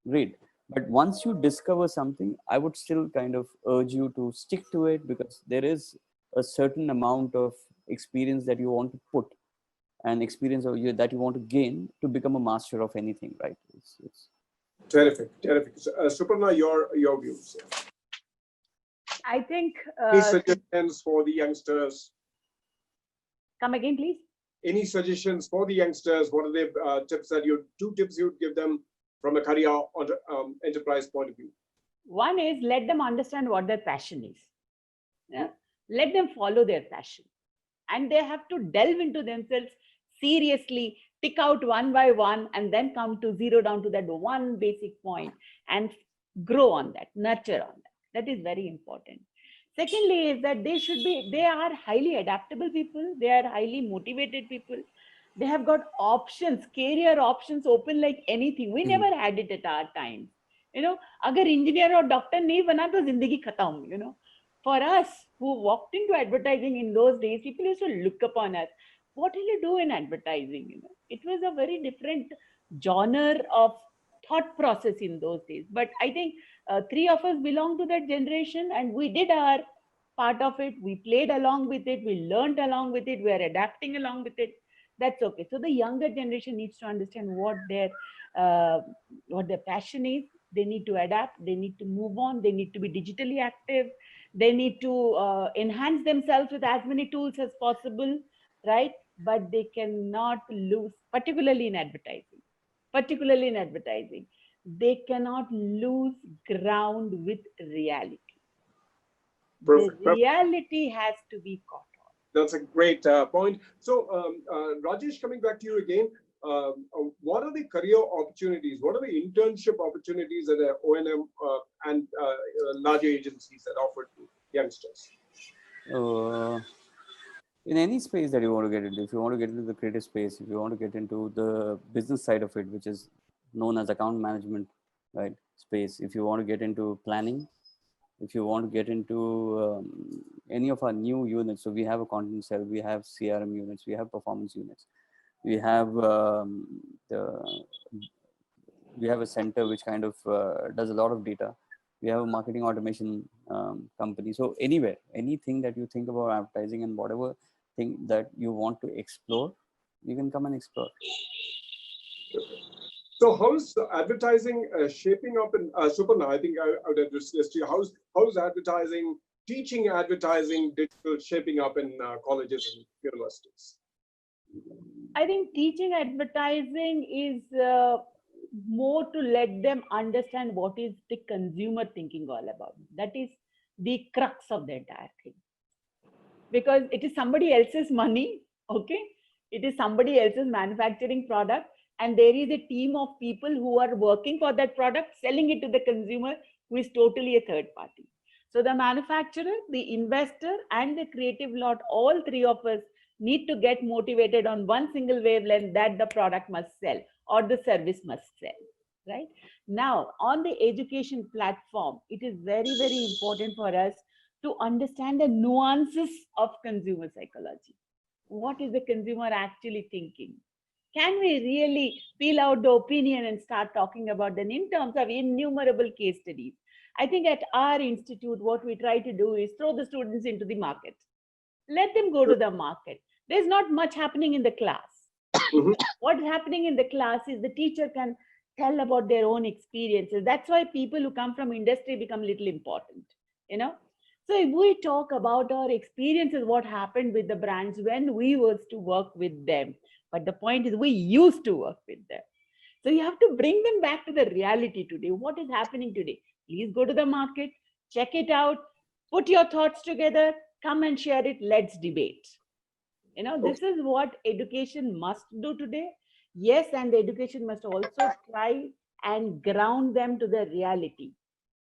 Great. But once you discover something, I would still kind of urge you to stick to it, because there is a certain amount of experience that you want to put and experience of you that you want to gain to become a master of anything, right? It's Terrific, terrific. So, Suparna, your views. I think, Any suggestions for the youngsters? come again, please. Any suggestions for the youngsters? What are the two tips you'd give them from a career enterprise point of view? One is let them understand what their passion is. Yeah? Let them follow their passion. And they have to delve into themselves seriously, tick out one by one, and then come to zero down to that one basic point and grow on that, nurture on that. That is very important. Secondly, is that they are highly adaptable people. They are highly motivated people. They have got options, career options open like anything. We never had it at our time. You know, agar engineer or doctor nahi bana to zindagi khatam, you know. For us who walked into advertising in those days, people used to look upon us. What will you do in advertising? You know, it was a very different genre of thought process in those days. But I think three of us belong to that generation, and we did our part of it. We played along with it. We learned along with it. We are adapting along with it. That's okay. So the younger generation needs to understand what their passion is. They need to adapt. They need to move on. They need to be digitally active. They need to enhance themselves with as many tools as possible, right? But they cannot lose, particularly in advertising. They cannot lose ground with reality. Perfect. The reality has to be caught on. That's a great point. So, Rajesh, coming back to you again, what are the career opportunities? What are the internship opportunities that O&M and larger agencies that offer to youngsters? In any space that you want to get into, if you want to get into the creative space, if you want to get into the business side of it, which is known as account management, right, space, if you want to get into planning, if you want to get into any of our new units, so we have a content cell, we have CRM units, we have performance units, we have we have a center which kind of does a lot of data. We have a marketing automation company. So anywhere, anything that you think about advertising and whatever thing that you want to explore, you can come and explore. So how's advertising shaping up in Suparna? I think I would address this to you. How's advertising, teaching advertising, digital shaping up in colleges and universities? I think teaching advertising is more to let them understand what is the consumer thinking all about. That is the crux of the entire thing. Because it is somebody else's money, okay? It is somebody else's manufacturing product, and there is a team of people who are working for that product, selling it to the consumer, who is totally a third party. So the manufacturer, the investor, and the creative lot, all three of us need to get motivated on one single wavelength that the product must sell or the service must sell, right? Now, on the education platform, it is very, very important for us to understand the nuances of consumer psychology. What is the consumer actually thinking? Can we really peel out the opinion and start talking about them in terms of innumerable case studies? I think at our institute, what we try to do is throw the students into the market. Let them go to the market. There's not much happening in the class. What's happening in the class is the teacher can tell about their own experiences. That's why people who come from industry become little important, you know. So if we talk about our experiences, what happened with the brands when we was to work with them, but the point is we used to work with them. So you have to bring them back to the reality today. What is happening today? Please go to the market, check it out, put your thoughts together, come and share it, let's debate. You know, this is what education must do today. Yes, and the education must also try and ground them to the reality.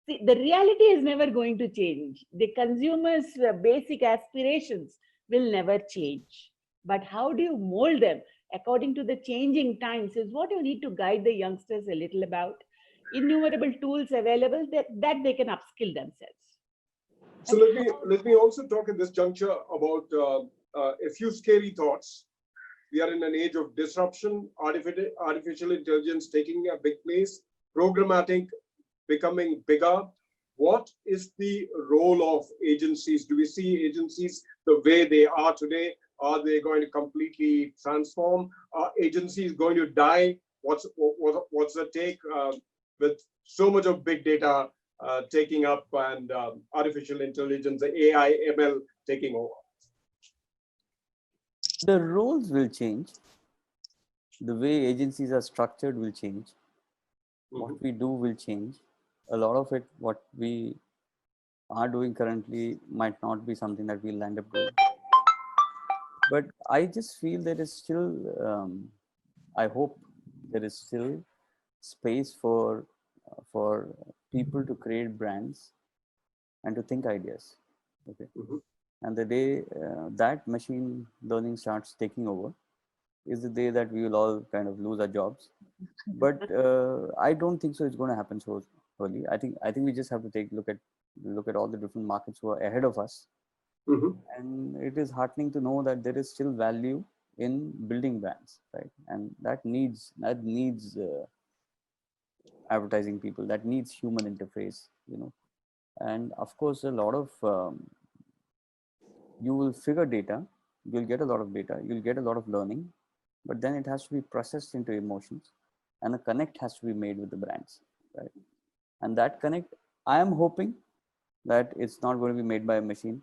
See, the reality is never going to change. The consumer's basic aspirations will never change. But how do you mold them according to the changing times is what you need to guide the youngsters a little about. Innumerable tools available that they can upskill themselves. So let me also talk at this juncture about a few scary thoughts. We are in an age of disruption, artificial intelligence taking a big place, programmatic becoming bigger, what is the role of agencies? Do we see agencies the way they are today? Are they going to completely transform? Are agencies going to die? What's the take with so much of big data taking up and artificial intelligence, AI, ML taking over? The roles will change. The way agencies are structured will change. What we do will change. A lot of it, what we are doing currently, might not be something that we'll end up doing. But I just feel there is still, I hope there is still space for people to create brands and to think ideas. Okay. And the day that machine learning starts taking over is the day that we will all kind of lose our jobs. But I don't think so it's going to happen so early. I think we just have to take look at all the different markets who are ahead of us. And it is heartening to know that there is still value in building brands, right? And that needs advertising people, that needs human interface, you know. And of course, a lot of you will figure data, you'll get a lot of data, you'll get a lot of learning, but then it has to be processed into emotions, and a connect has to be made with the brands, right? And that connect, I am hoping that it's not going to be made by a machine.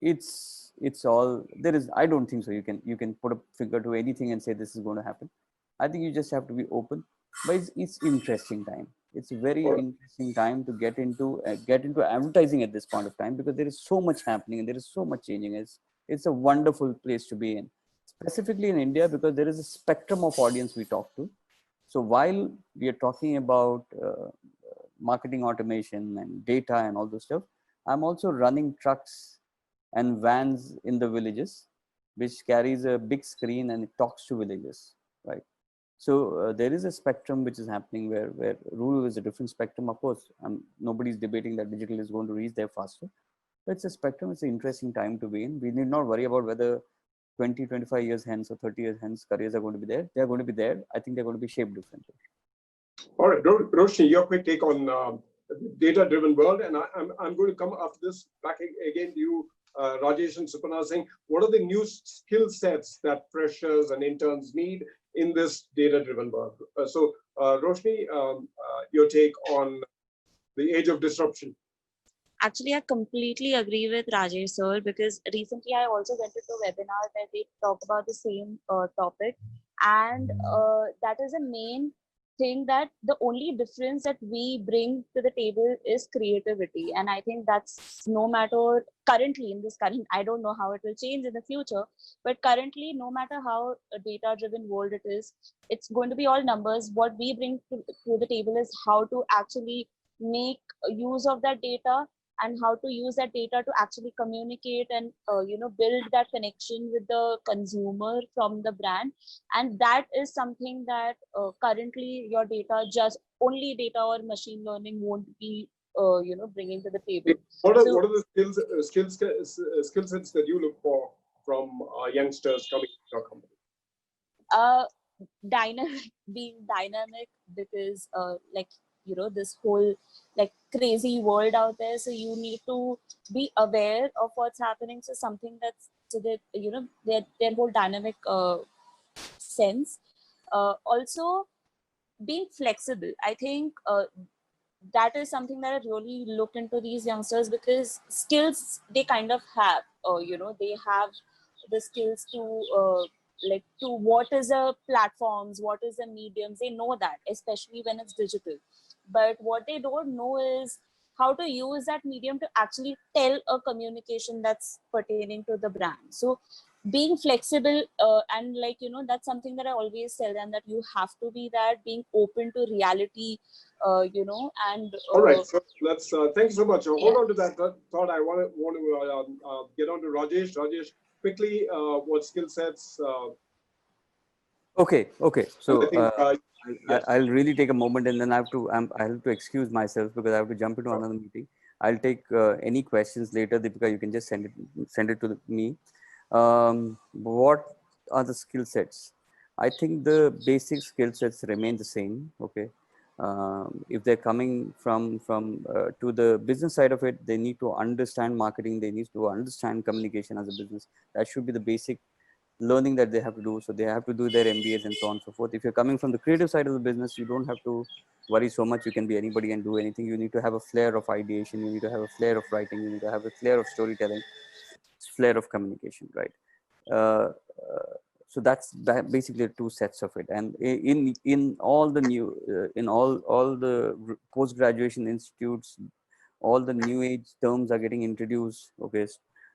It's all there is. I don't think so. You can put a finger to anything and say this is going to happen. I think you just have to be open. But it's interesting time. It's a very interesting time to get into advertising at this point of time, because there is so much happening and there is so much changing. It's a wonderful place to be in, specifically in India, because there is a spectrum of audience we talk to. So while we are talking about marketing automation and data and all those stuff, I'm also running trucks and vans in the villages, which carries a big screen and it talks to villages, right? So there is a spectrum which is happening where rural is a different spectrum. Of course, nobody's debating that digital is going to reach there faster. But it's a spectrum. It's an interesting time to be in. We need not worry about whether 20, 25 years hence or 30 years hence careers are going to be there. They're going to be there. I think they're going to be shaped differently. All right, Roshni, your quick take on data-driven world, and I'm going to come after this back again to you, Rajesh and Suparna, saying what are the new skill sets that freshers and interns need in this data-driven world? So, Roshni, your take on the age of disruption. Actually, I completely agree with Rajesh sir, because recently I also went to a webinar where they talked about the same topic, and that is the main thing, that the only difference that we bring to the table is creativity. And I think that's, no matter currently in this current, I don't know how it will change in the future, but currently, no matter how a data driven world it is, it's going to be all numbers. What we bring to the table is how to actually make use of that data, and how to use that data to actually communicate and build that connection with the consumer from the brand. And that is something that currently your data, just only data or machine learning, won't be bringing to the table. What are the skill sets that you look for from youngsters coming to your company? Being dynamic, because this whole crazy world out there, so you need to be aware of what's happening. So something that's, so that their whole dynamic sense. Also being flexible, I think that is something that I really look into these youngsters, because skills they kind of have, they have the skills to to what is the platforms, what is the mediums, they know that, especially when it's digital. But what they don't know is how to use that medium to actually tell a communication that's pertaining to the brand. So being flexible, and that's something that I always tell them, that you have to be that, being open to reality, and all right, so let's thank you so much. Hold on to that thought. I want to get on to Rajesh, quickly, what skill sets Okay. So I think, yes. I'll really take a moment, and then I have to excuse myself because I have to jump into another meeting. I'll take any questions later, Deepika. You can just send it to me. What are the skill sets? I think the basic skill sets remain the same. Okay. If they're coming from to the business side of it, they need to understand marketing. They need to understand communication as a business. That should be the basic learning that they have to do. So they have to do their MBAs and so on and so forth. If you're coming from the creative side of the business, you don't have to worry so much. You can be anybody and do anything. You need to have a flair of ideation. You need to have a flair of writing. You need to have a flair of storytelling, flair of communication, right? Uh, so that's basically two sets of it. And in all the new in all the post graduation institutes, all the new age terms are getting introduced. Okay,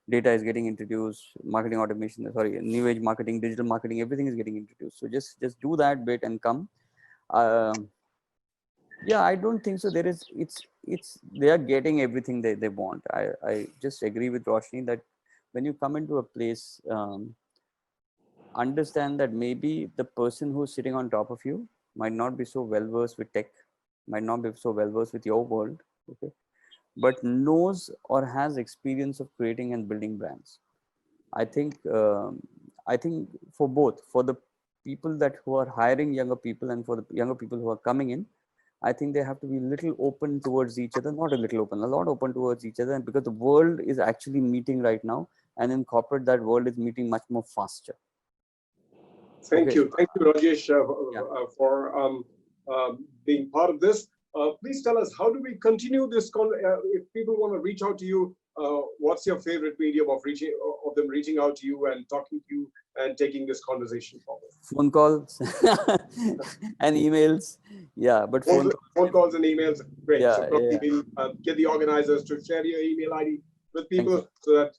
data is getting introduced, marketing automation, sorry, new age marketing, digital marketing, everything is getting introduced. So just do that bit and come. Yeah, I don't think so. There is, it's they are getting everything they want. I just agree with Roshni that when you come into a place, understand that maybe the person who's sitting on top of you might not be so well versed with tech, might not be so well versed with your world, okay, but knows or has experience of creating and building brands. I think for both, for the people that who are hiring younger people and for the younger people who are coming in, I think they have to be a little open towards each other, not a little open, a lot open towards each other, and because the world is actually meeting right now, and in corporate that world is meeting much more faster. Thank you, Rajesh, for being part of this. Please tell us, how do we continue this? If people want to reach out to you, what's your favorite medium of them reaching out to you and talking to you and taking this conversation forward? Phone calls and emails. Yeah, but phone calls and emails. Great. Yeah, so probably we'll get the organizers to share your email ID with people so that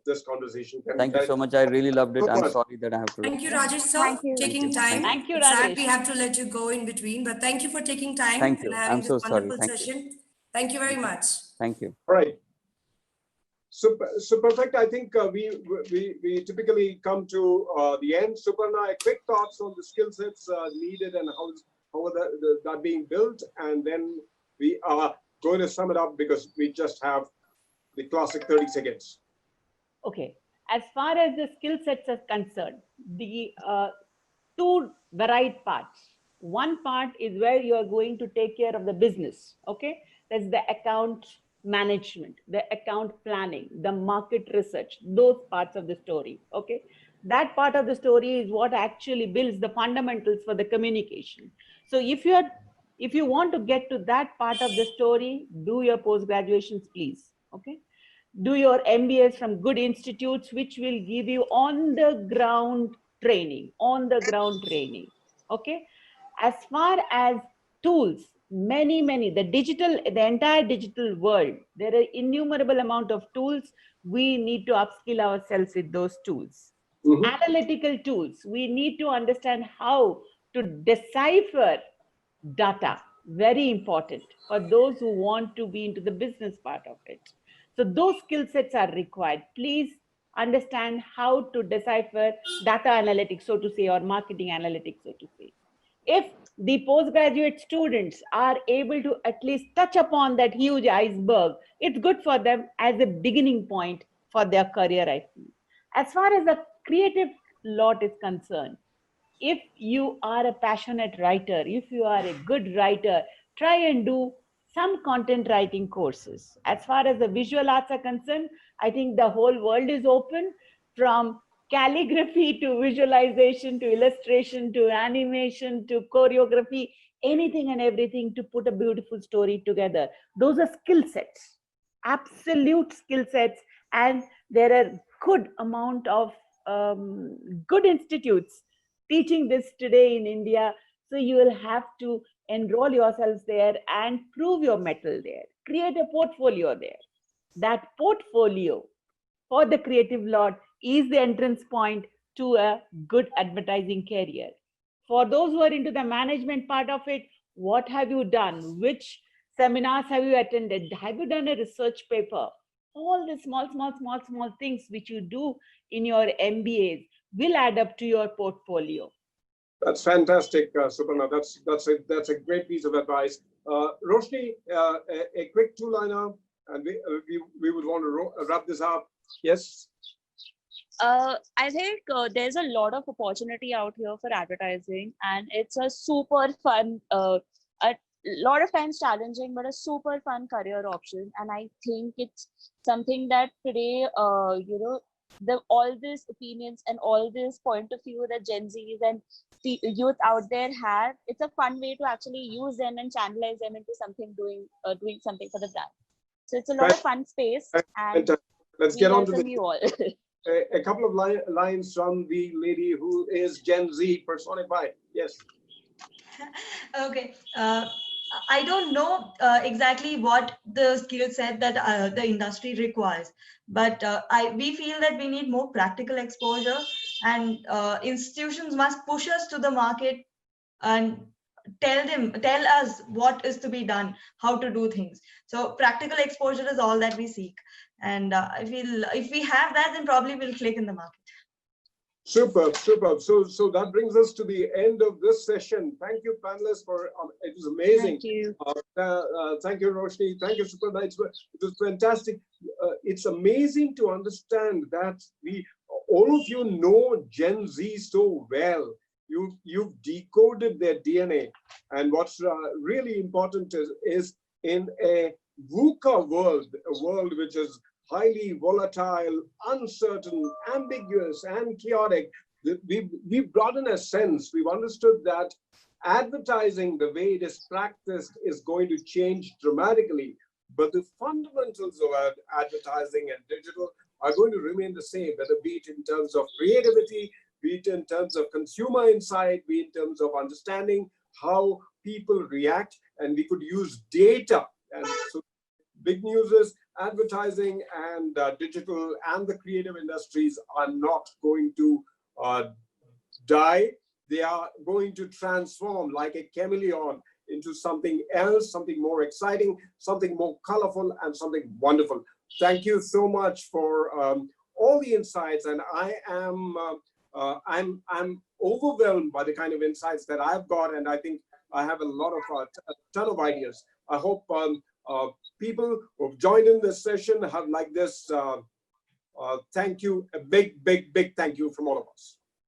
this conversation can. Thank you so much. I really loved it. I'm sorry that I have to. Thank you, Rajesh, sir, taking time. Thank you, It's sad Rajesh. we have to let you go in between, but thank you for taking time Thank you. and having I'm this so sorry. wonderful Thank session. you. Thank you very much. Thank you. All right. So perfect. I think we typically come to the end. Suparna, quick thoughts on the skill sets needed and how are that being built, and then we are going to sum it up because we just have the classic 30 seconds. Okay. As far as the skill sets are concerned, the two varied parts. One part is where you are going to take care of the business. Okay. That's the account management, the account planning, the market research, those parts of the story. Okay. That part of the story is what actually builds the fundamentals for the communication. So if you want to get to that part of the story, do your post graduations, please. Okay. Do your MBAs from good institutes, which will give you on the ground training, Okay. As far as tools, many, the entire digital world, there are innumerable amount of tools. We need to upskill ourselves with those tools. Analytical tools, we need to understand how to decipher data. Very important for those who want to be into the business part of it. So those skill sets are required. Please understand how to decipher data analytics, so to say, or marketing analytics, so to say. If the postgraduate students are able to at least touch upon that huge iceberg, it's good for them as a beginning point for their career, I feel. As far as the creative lot is concerned, if you are a passionate writer, if you are a good writer, try and do some content writing courses. As far as the visual arts are concerned, I think the whole world is open, from calligraphy to visualization to illustration to animation to choreography, anything and everything to put a beautiful story together. Those are skill sets, absolute skill sets, and there are good amount of good institutes teaching this today in India. So you will have to enroll yourselves there and prove your mettle there. Create a portfolio there. That portfolio for the creative lot is the entrance point to a good advertising career. For those who are into the management part of it, what have you done? Which seminars have you attended? Have you done a research paper? All the small things which you do in your MBAs will add up to your portfolio. That's fantastic, Suparna. That's a great piece of advice. Roshni, a quick two-liner, and we would want to wrap this up. Yes. I think there's a lot of opportunity out here for advertising, and it's a super fun lot of times challenging, but a super fun career option. And I think it's something that today, all these opinions and all this point of view that Gen Zs and the youth out there have, it's a fun way to actually use them and channelize them into something doing something for the brand. So it's a lot of fun space, and Let's we get on to welcome you all. a couple of lines from the lady who is Gen Z personified. Yes. Okay. I don't know exactly what the skill set that the industry requires, but we feel that we need more practical exposure, and institutions must push us to the market and tell us what is to be done, how to do things. So practical exposure is all that we seek, and I feel if we have that, then probably we'll click in the market. Superb, superb. So that brings us to the end of this session. Thank you, panelists, for it was amazing. Thank you. Thank you, Roshni. Thank you, Suparna. It was fantastic. It's amazing to understand that all of you know Gen Z so well. You've decoded their DNA, and what's really important is in a VUCA world, a world which is highly volatile, uncertain, ambiguous, and chaotic. We've brought in a sense, we've understood that advertising, the way it is practiced, is going to change dramatically, but the fundamentals of advertising and digital are going to remain the same, whether be it in terms of creativity, be it in terms of consumer insight, be it in terms of understanding how people react, and we could use data. And so big news is advertising and digital and the creative industries are not going to die. They are going to transform like a chameleon into something else, something more exciting, something more colorful, and something wonderful. Thank you so much for all the insights, and I'm overwhelmed by the kind of insights that I've got, and I think I have a lot of a ton of ideas. I hope people who've joined in this session have liked this. Thank you, a big thank you from all of us.